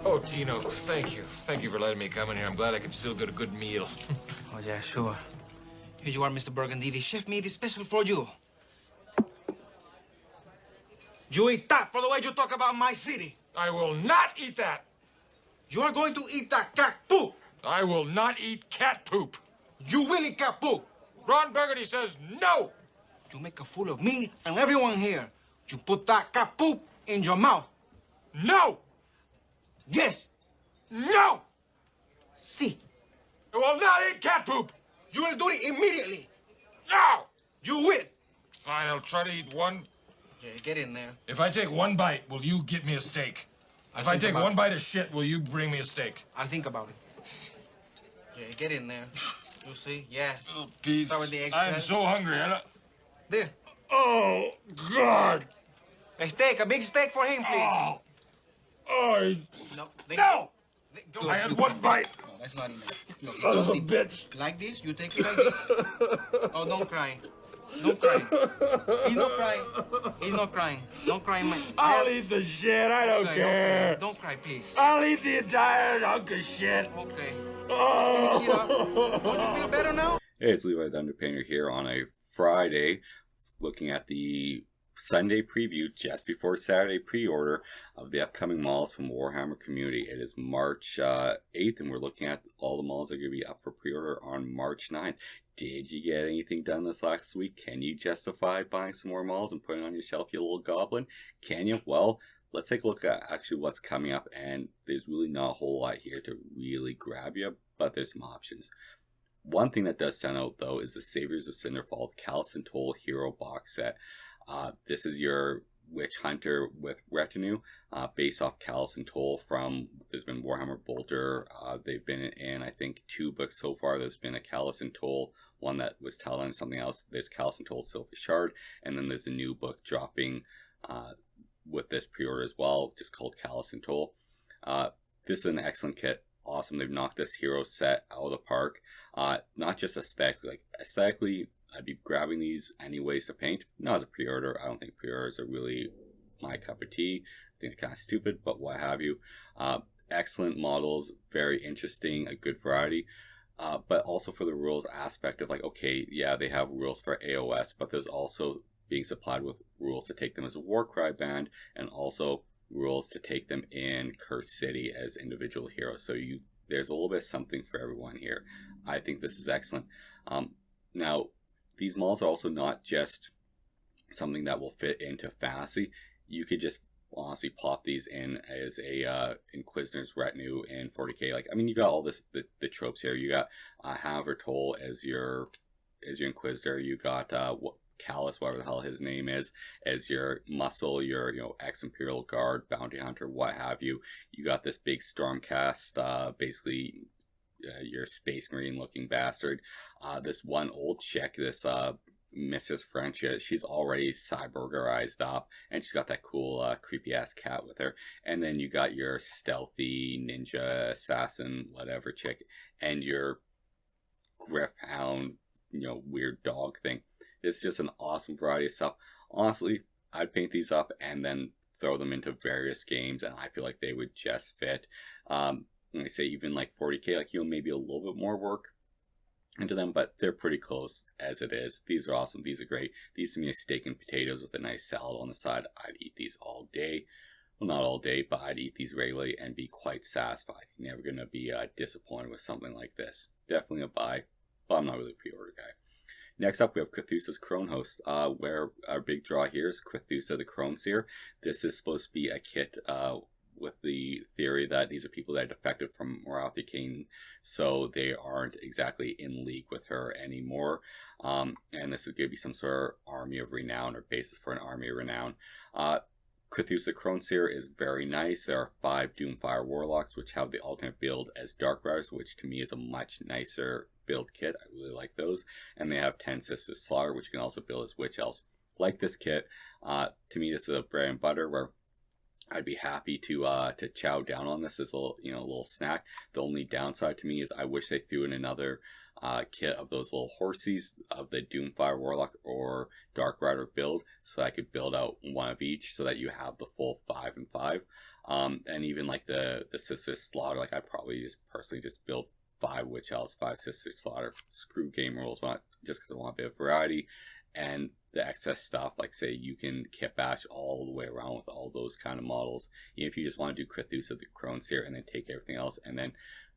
Oh, Tino, thank you. Thank you for letting me come in here. I'm glad I could still get a good meal. Oh, yeah, sure. Here you are, Mr. Burgundy. The chef made it special for you. You eat that for the way you talk about my city. I will not eat that. You are going to eat that cat poop. I will not eat cat poop. You will eat cat poop. Ron Burgundy says no. You make a fool of me and everyone here. You put that cat poop in your mouth. No. Yes. No. See. I will not eat cat poop. You will do it immediately. No. You will. Fine, I'll try to eat one. Yeah, get in there. If I take one bite, will you get me a steak? If I take one bite of shit, will you bring me a steak? I'll think about it. Yeah, get in there. You see? Yeah. Oh, peace. Start with the egg. I'm so hungry. There. Oh, God. A steak, a big steak for him, please. Oh. Oh. No. No. Go. I had one bite. No, that's not enough. No, Son of a bitch. Like this? You take it like this? Oh, don't cry. Don't cry. He's not crying. He's not crying. Don't cry, man. I'll eat the shit. I don't care. Okay. Don't cry, please. I'll eat the entire hunk of shit. Okay. Oh. Finish it up. Don't you feel better now? Hey, it's Levi the Underpainter here on a Friday, looking at the Sunday preview just before Saturday pre-order of the upcoming malls from Warhammer Community. It is March 8th, and we're looking at all the malls that are going to be up for pre-order on March 9th. Did you get anything done this last week? Can you justify buying some more malls and putting it on your shelf, you little goblin? Can you? Well, let's take a look at actually what's coming up, and there's really not a whole lot here to really grab you, but there's some options. One thing that does stand out, though, is the Saviors of Cinderfall Callis and Toll Hero box set. This is your Witch Hunter with Retinue, based off Callis and Toll from, there's been Warhammer Bolter, they've been in, I think, 2 books so far. There's been a Callis and Toll, one that was telling something else. There's Callis and Toll Silver Shard, and then there's a new book dropping with this pre-order as well, just called Callis and Toll. This is an excellent kit. Awesome. They've knocked this hero set out of the park. Not just aesthetically, I'd be grabbing these anyways to paint. Not as a pre-order. I don't think pre-orders are really my cup of tea. I think they're kind of stupid, but what have you. Excellent models, very interesting, a good variety. But also for the rules aspect of okay, yeah, they have rules for AOS, but there's also being supplied with rules to take them as a Warcry band, and also rules to take them in Curse City as individual heroes. So there's a little bit of something for everyone here. I think this is excellent. Now, these malls are also not just something that will fit into fantasy. You could just honestly plop these in as a Inquisitor's Retinue in 40k. You got all the tropes here. You got Hanover Toll as your Inquisitor. You got Callis, whatever the hell his name is, as your muscle, your ex-Imperial Guard, Bounty Hunter, what have you. You got this big Stormcast, basically your Space Marine looking bastard. This one old chick, this Mistress French, she's already cyborgerized up, and she's got that cool creepy ass cat with her. And then you got your stealthy ninja assassin whatever chick, and your Griffhound, weird dog thing. It's just an awesome variety of stuff. Honestly, I'd paint these up and then throw them into various games, and I feel like they would just fit. I say even 40k, maybe a little bit more work into them, but they're pretty close as it is. These are awesome. These are great. These to me are steak and potatoes with a nice salad on the side. I'd eat these all day. Well, not all day, but I'd eat these regularly and be quite satisfied. Never going to be disappointed with something like this. Definitely a buy, but I'm not really a pre-order guy. Next up, we have Cthusa's Crone Host, where our big draw here is Cthusa the Crone Seer. This is supposed to be a kit with the theory that these are people that defected from Morathi King, so they aren't exactly in league with her anymore. And this is going to be some sort of army of renown, or basis for an army of renown. Cthusa Crone Seer is very nice. There are 5 Doomfire Warlocks, which have the alternate build as Dark Riders, which to me is a much nicer build kit. I really like those. And they have 10 Sisters Slaughter, which can also build as Witch Elves. Like this kit, to me this is a bread and butter where I'd be happy to chow down on this as a little snack. The only downside to me is I wish they threw in another kit of those little horsies of the Doomfire Warlock or Dark Rider build, so I could build out one of each so that you have the full 5 and 5. And even like the sister slaughter, like I'd probably just personally just build 5 witch elves, 5 sister slaughter, screw game rules, but just because I want a bit of variety. And the excess stuff, like say you can kit bash all the way around with all those kind of models. Even if you just want to do crit use of the Crone Seer and then take everything else and then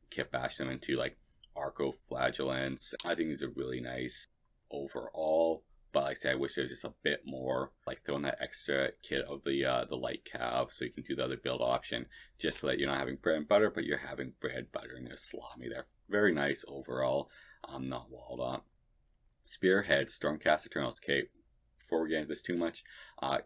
kit bash them into like Arco Flagellants. I think these are really nice overall. But like I say, I wish there was just a bit more, like throwing that extra kit of the light cav, so you can do the other build option, just so that you're not having bread and butter, but you're having bread, butter, and there's salami there. Very nice overall. Not walled up. Spearhead, Stormcast Eternals. Okay, before we get into this too much,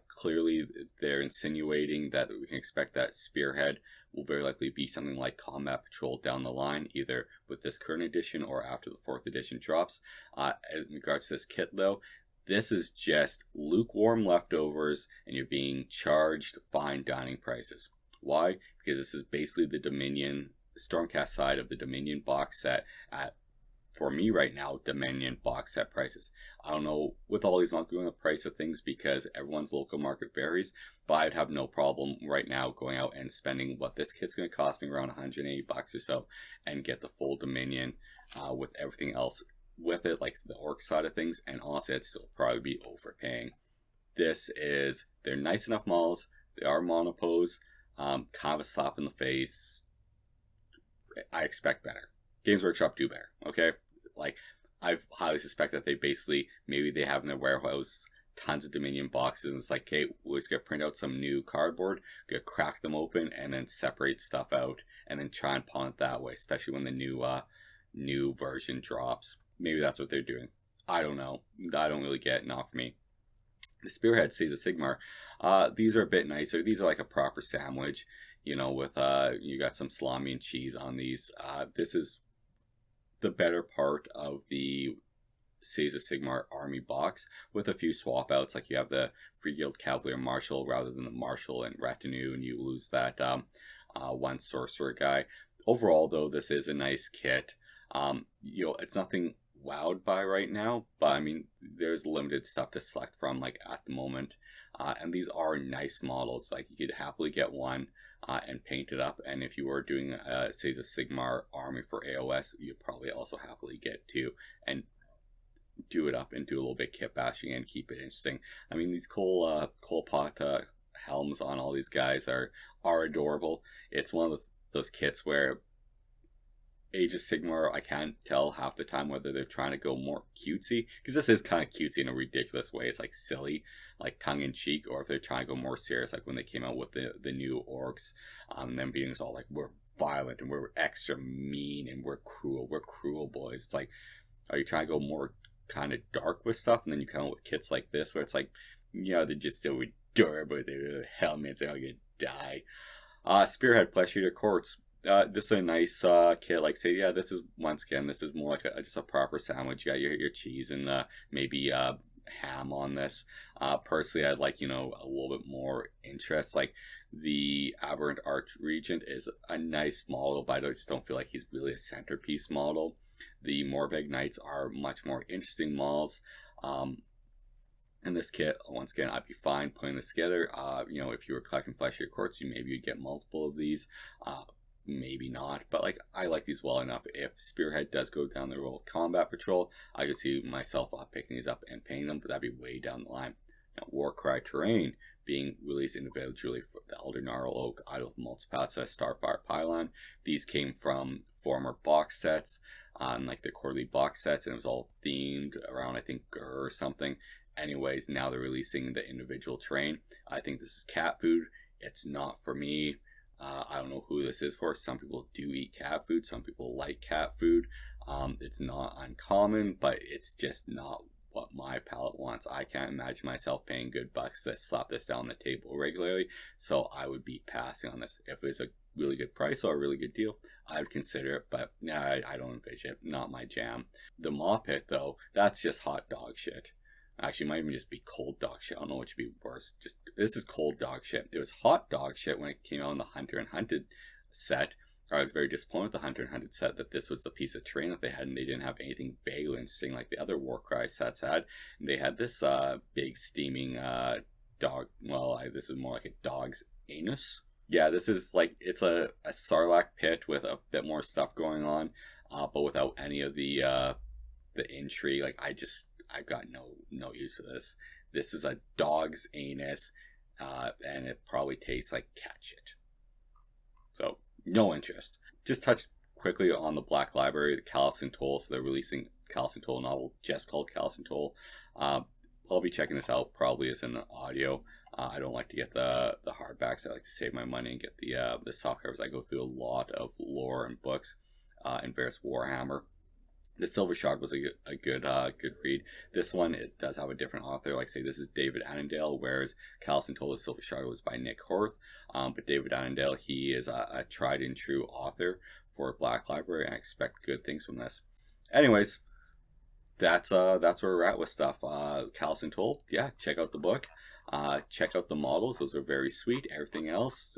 clearly they're insinuating that we can expect that Spearhead will very likely be something like Combat Patrol down the line, either with this current edition or after the 4th edition drops. In regards to this kit though, this is just lukewarm leftovers, and you're being charged fine dining prices. Why? Because this is basically the Dominion Stormcast side of the Dominion box set at, for me right now, Dominion box set prices. I don't know with all these not doing the price of things because everyone's local market varies, but I'd have no problem right now going out and spending what this kit's going to cost me, around 180 bucks or so, and get the full Dominion with everything else with it, like the orc side of things. And honestly, I'd still probably be overpaying. They're nice enough models. They are monopose, kind of a slap in the face. I expect better. Games Workshop do better, okay? Like, I highly suspect that they basically, maybe they have in their warehouse tons of Dominion boxes, and it's like, okay, we're just gonna print out some new cardboard, gonna crack them open, and then separate stuff out, and then try and pawn it that way, especially when the new version drops. Maybe that's what they're doing. I don't know. I don't really get it. Not for me. The Spearhead Caesar Sigmar. These are a bit nicer. These are like a proper sandwich, you know, with you got some salami and cheese on these. This is the better part of the Caesar Sigmar army box, with a few swap outs. Like you have the Free Guild Cavalier Marshal rather than the Marshal and Retinue, and you lose that one sorcerer guy. Overall, though, this is a nice kit. You know, it's nothing wowed by right now, but I mean, there's limited stuff to select from, like at the moment, and these are nice models. Like you could happily get one and paint it up, and if you were doing say the Sigmar army for AOS, you'd probably also happily get two and do it up and do a little bit kit bashing and keep it interesting. I mean, these coal pot helms on all these guys are adorable. It's one of those kits where Age of Sigmar, I can't tell half the time whether they're trying to go more cutesy, because this is kind of cutesy in a ridiculous way. It's like silly, like tongue-in-cheek, or if they're trying to go more serious, like when they came out with the new orcs, and them being just all like, we're violent and we're extra mean and we're cruel boys. It's like, are you trying to go more kind of dark with stuff, and then you come out with kits like this where it's like, you know, they're just so adorable, they're helmets, they're all gonna die. Spearhead Flesh Eater Courts. This is a nice kit. Like, say, yeah, this is, once again, this is more like just a proper sandwich. You got your cheese and maybe ham on this. Personally, I'd like, you know, a little bit more interest. Like, the Aberrant Archregent is a nice model, but I just don't feel like he's really a centerpiece model. The Morbeg Knights are much more interesting models. And this kit, once again, I'd be fine putting this together. You know, if you were collecting Flesh Eater Courts, maybe you'd get multiple of these. Maybe not, but like, I like these well enough. If Spearhead does go down the road of Combat Patrol, I could see myself picking these up and painting them, but that'd be way down the line. Now, Warcry Terrain being released individually for the Elder Gnarl Oak, Idol of Multipatsa, Starfire Pylon. These came from former box sets, like the quarterly box sets, and it was all themed around, I think, Gur or something. Anyways, now they're releasing the individual terrain. I think this is cat food. It's not for me. I don't know who this is for. Some people do eat cat food. Some people like cat food. It's not uncommon, but it's just not what my palate wants. I can't imagine myself paying good bucks to slap this down the table regularly, so I would be passing on this. If it was a really good price or a really good deal, I would consider it, but nah, I don't envision it. Not my jam. The Maw Pit, though, that's just hot dog shit. Actually, it might even just be cold dog shit. I don't know what should be worse. Just, this is cold dog shit. It was hot dog shit when it came out in the Hunter and Hunted set. I was very disappointed with the Hunter and Hunted set that this was the piece of terrain that they had, and they didn't have anything vaguely interesting like the other Warcry sets had. And they had this big steaming dog. Well, this is more like a dog's anus. Yeah, this is like, it's a Sarlacc pit with a bit more stuff going on, but without any of the intrigue. Like, I've got no use for this. This is a dog's anus, and it probably tastes like cat shit. So, no interest. Just touch quickly on the Black Library, the Callis and Toll. So they're releasing Callis and Toll novel just called Callis and Toll. I'll be checking this out probably as an audio. I don't like to get the hardbacks. I like to save my money and get the softcovers. I go through a lot of lore and books and various Warhammer. The Silver Shard was a good read. This one, it does have a different author. Like, say, this is David Annandale, whereas Callis and Toll, the Silver Shard was by Nick Horth. But David Annandale, he is a tried and true author for Black Library, and I expect good things from this. Anyways, that's where we're at with stuff. Callis and Toll, yeah, check out the book. Check out the models; those are very sweet. Everything else,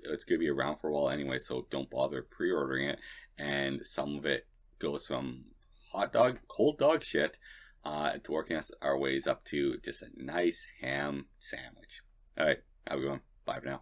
it's gonna be around for a while anyway, so don't bother pre-ordering it. And some of it goes from cold dog shit, to working us our ways up to just a nice ham sandwich. All right, have a good one. Bye for now.